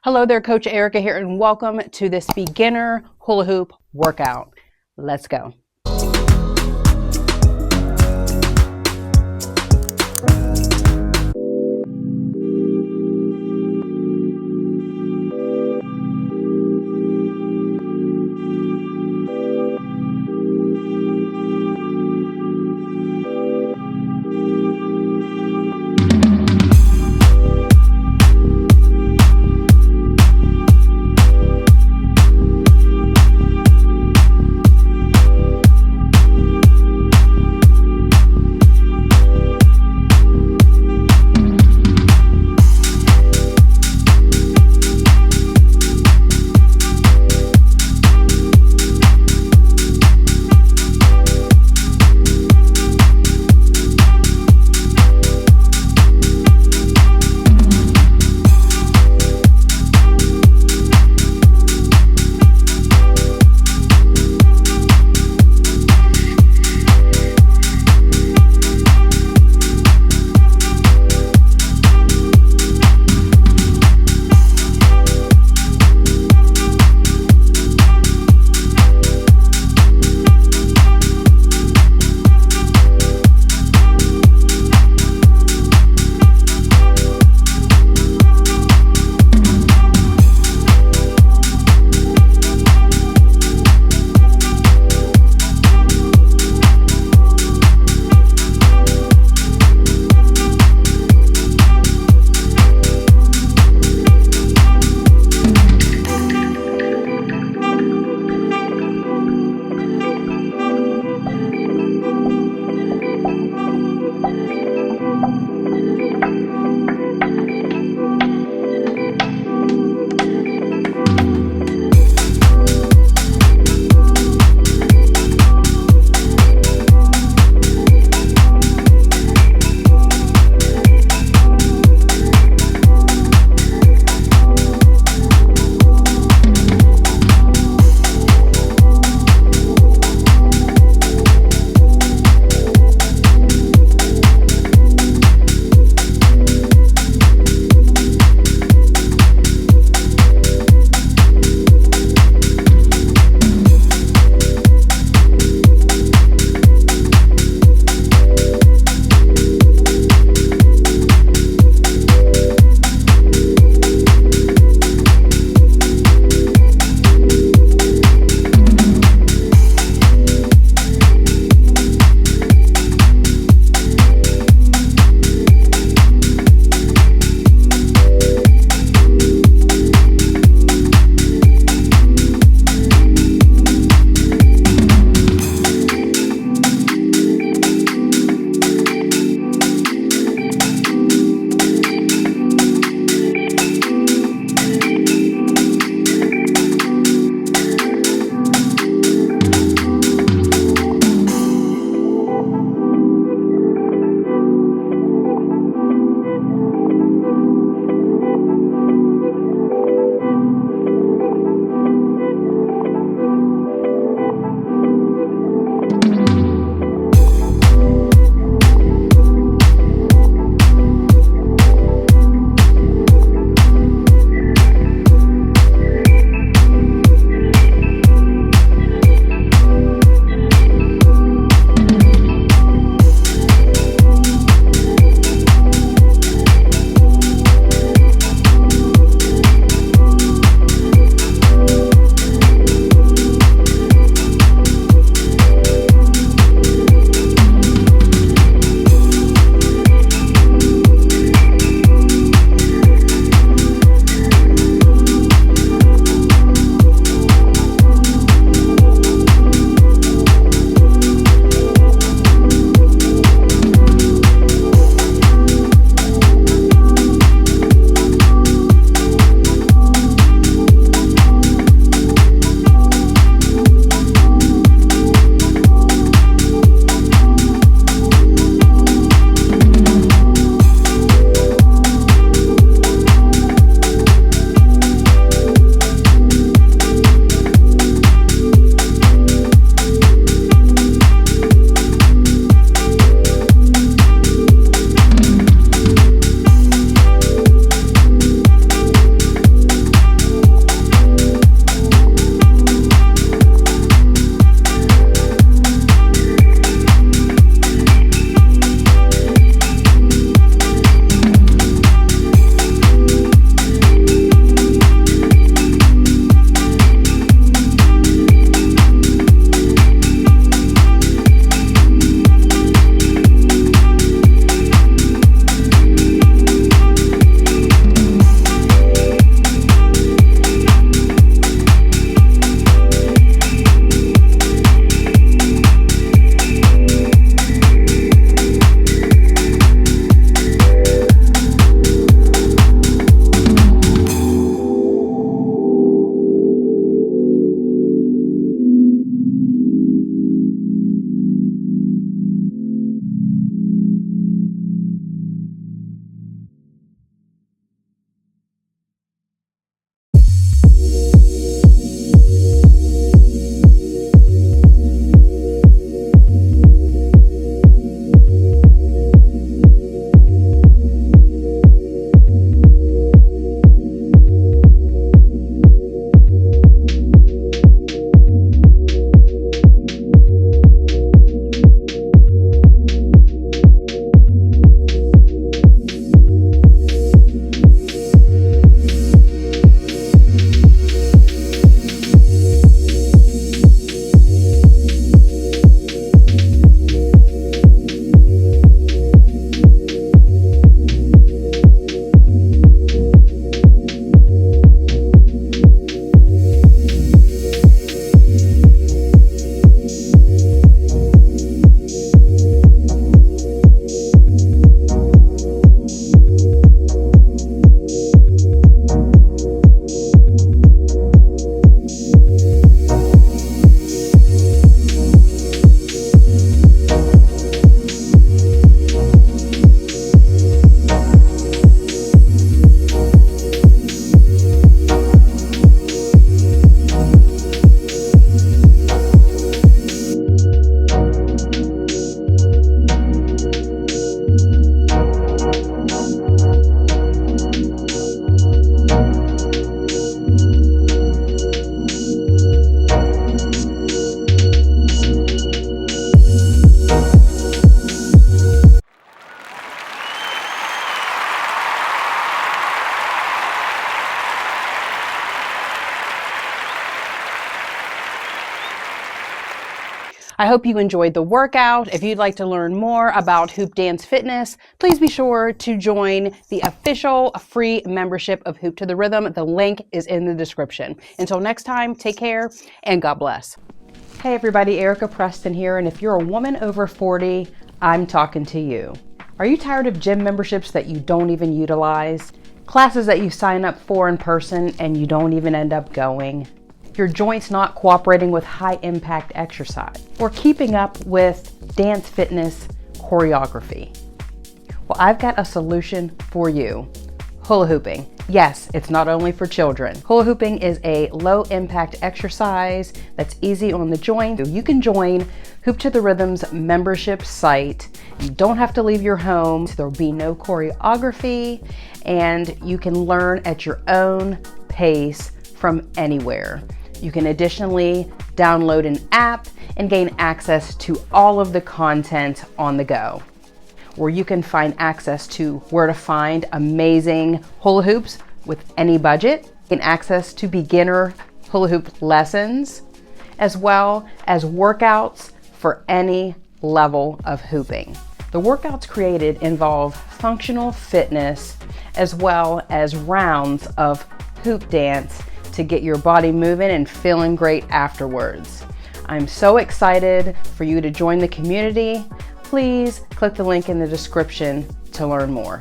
Hello there, Coach Erica here, and welcome to this beginner hula hoop workout. Let's go. I hope you enjoyed the workout. If you'd like to learn more about Hoop Dance Fitness, please be sure to join the official free membership of Hoop to the Rhythm. The link is in the description. Until next time, take care and God bless. Hey everybody, Erica Preston here, and if you're a woman over 40, I'm talking to you. Are you tired of gym memberships that you don't even utilize? Classes that you sign up for in person and you don't even end up going? Your joints not cooperating with high impact exercise? Or keeping up with dance fitness choreography? Well, I've got a solution for you. Hula hooping. Yes, it's not only for children. Hula hooping is a low impact exercise that's easy on the joint. You can join Hoop to the Rhythm's membership site. You don't have to leave your home. There'll be no choreography, and you can learn at your own pace from anywhere. You can additionally download an app and gain access to all of the content on the go, where you can find access to where to find amazing hula hoops with any budget, and access to beginner hula hoop lessons, as well as workouts for any level of hooping. The workouts created involve functional fitness as well as rounds of hoop dance to get your body moving and feeling great afterwards. I'm so excited for you to join the community. Please click the link in the description to learn more.